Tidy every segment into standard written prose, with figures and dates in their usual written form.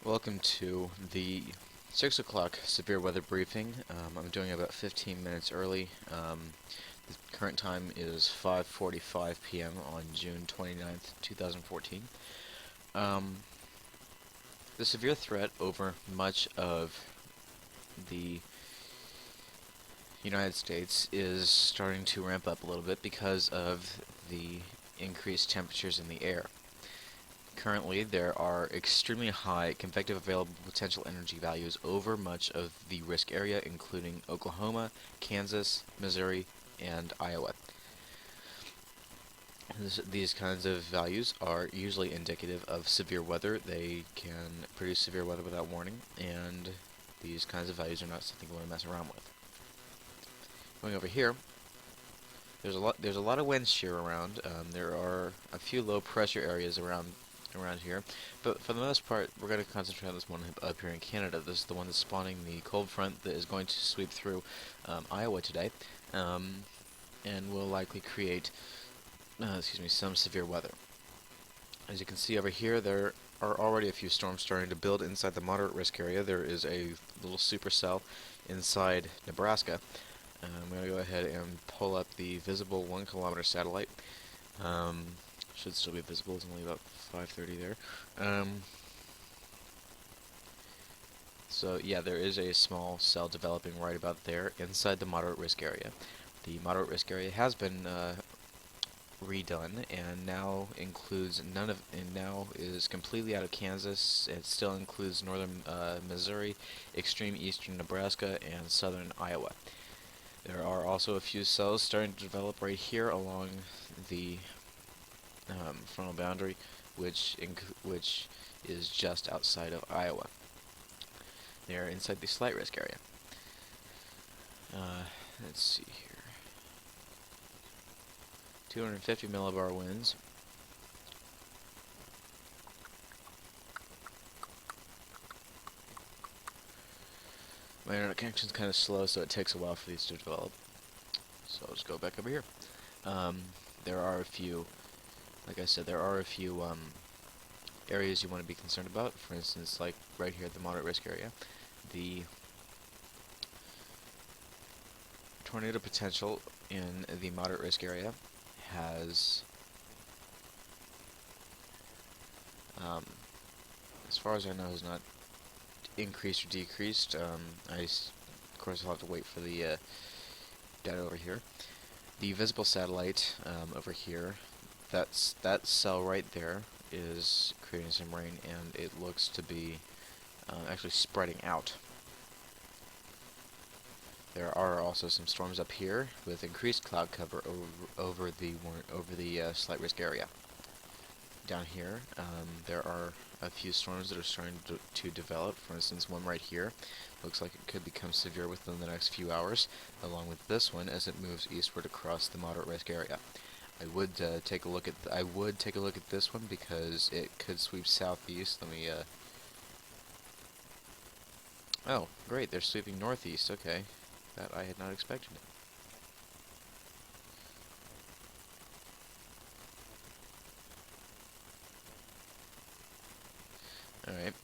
Welcome to the 6 o'clock severe weather briefing. I'm doing it about 15 minutes early. The current time is 5:45 p.m. on June 29th, 2014. The severe threat over much of the United States is starting to ramp up a little bit because of the increased temperatures in the air. Currently, there are extremely high convective available potential energy values over much of the risk area, including Oklahoma, Kansas, Missouri, and Iowa. These kinds of values are usually indicative of severe weather. They can produce severe weather without warning, and these kinds of values are not something you want to mess around with. Going over here, there's a lot of wind shear around. There are a few low pressure areas around here, but for the most part we're going to concentrate on this one up here in Canada. This is the one that's spawning the cold front that is going to sweep through Iowa today, and will likely create some severe weather. As you can see over here, there are already a few storms starting to build inside the moderate risk area. There is a little supercell inside Nebraska. I'm going to go ahead and pull up the visible 1 kilometer satellite. Should still be visible. It's only about 5:30 there. So yeah, there is a small cell developing right about there inside the moderate risk area. The moderate risk area has been redone and now is completely out of Kansas. It still includes northern Missouri, extreme eastern Nebraska, and southern Iowa. There are also a few cells starting to develop right here along the frontal boundary, which is just outside of Iowa. They are inside the slight risk area. Let's see here. 250 millibar winds. My internet connection's kind of slow, so it takes a while for these to develop. So I'll just go back over here. There are a few, like I said, areas you want to be concerned about. For instance, like right here, the moderate risk area. The tornado potential in the moderate risk area has, as far as I know, has not increased or decreased. Of course, I'll have to wait for the data over here. The visible satellite over here, that cell right there is creating some rain, and it looks to be actually spreading out. There are also some storms up here with increased cloud cover over the slight risk area. Down here, there are a few storms that are starting to develop. For instance, one right here looks like it could become severe within the next few hours, along with this one as it moves eastward across the moderate risk area. I would take a look at this one because it could sweep southeast. Let me oh, great, they're sweeping northeast. Okay, that I had not expected. Alright,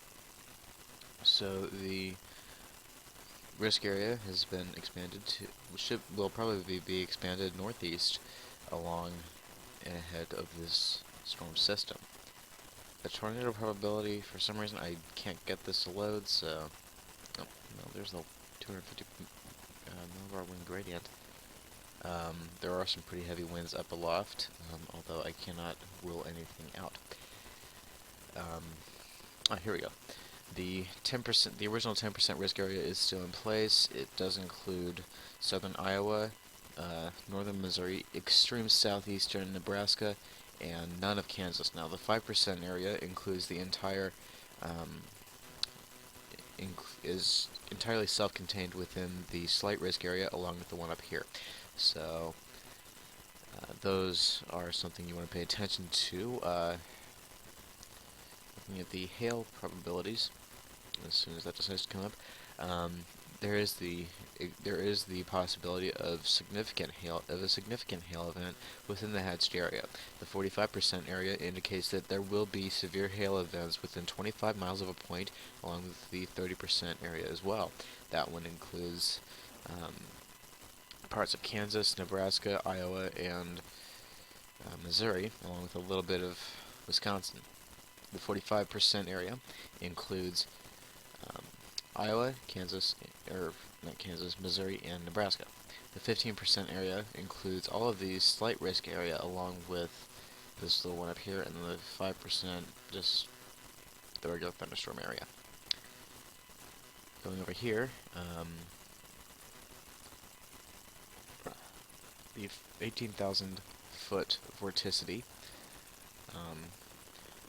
so the risk area has been expanded to, will probably be expanded northeast along and ahead of this storm system. The tornado probability, for some reason I can't get this to load, so no, there's the 250 millibar wind gradient. There are some pretty heavy winds up aloft, although I cannot rule anything out. Here we go. The original 10% risk area is still in place. It does include southern Iowa, northern Missouri, extreme southeastern Nebraska, and none of Kansas. Now, the 5% area includes the entire, is entirely self-contained within the slight risk area, along with the one up here. So, those are something you want to pay attention to. Looking at the hail probabilities, as soon as that decides to come up, there is the possibility of a significant hail event within the hatched area. The 45% area indicates that there will be severe hail events within 25 miles of a point, along with the 30% area as well. That one includes parts of Kansas, Nebraska, Iowa, and Missouri, along with a little bit of Wisconsin. The 45% area includes Iowa, Kansas, or not Kansas, Missouri, and Nebraska. The 15% area includes all of these slight risk area along with this little one up here, and the 5% just the regular thunderstorm area. Going over here, the 18,000 foot vorticity.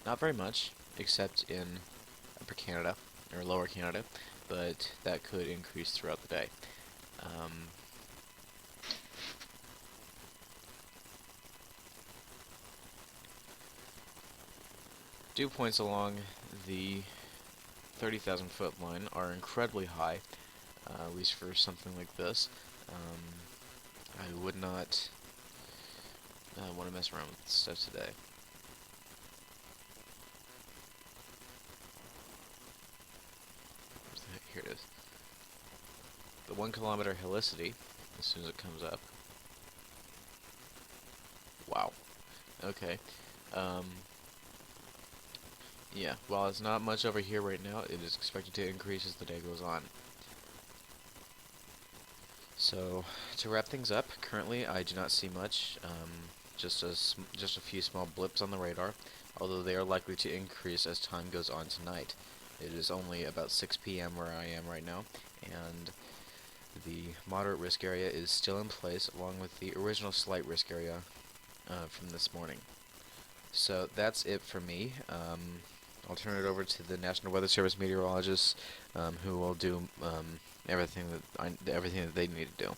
Not very much, except in Upper Canada, or Lower Canada, but that could increase throughout the day. Dew points along the 30,000 foot line are incredibly high, at least for something like this. I would not want to mess around with stuff today. Here it is. The 1 kilometer helicity, as soon as it comes up. Wow. Okay. Yeah, while it's not much over here right now, it is expected to increase as the day goes on. So, to wrap things up, currently I do not see much, just a few small blips on the radar, although they are likely to increase as time goes on tonight. It is only about 6 p.m. where I am right now, and the moderate risk area is still in place, along with the original slight risk area from this morning. So that's it for me. I'll turn it over to the National Weather Service meteorologists, who will do everything that they need to do.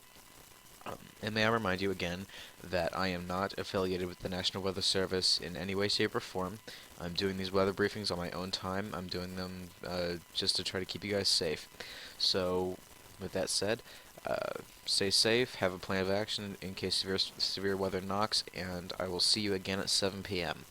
And may I remind you again that I am not affiliated with the National Weather Service in any way, shape, or form. I'm doing these weather briefings on my own time. I'm doing them just to try to keep you guys safe. So, with that said, stay safe, have a plan of action in case severe weather knocks, and I will see you again at 7 p.m.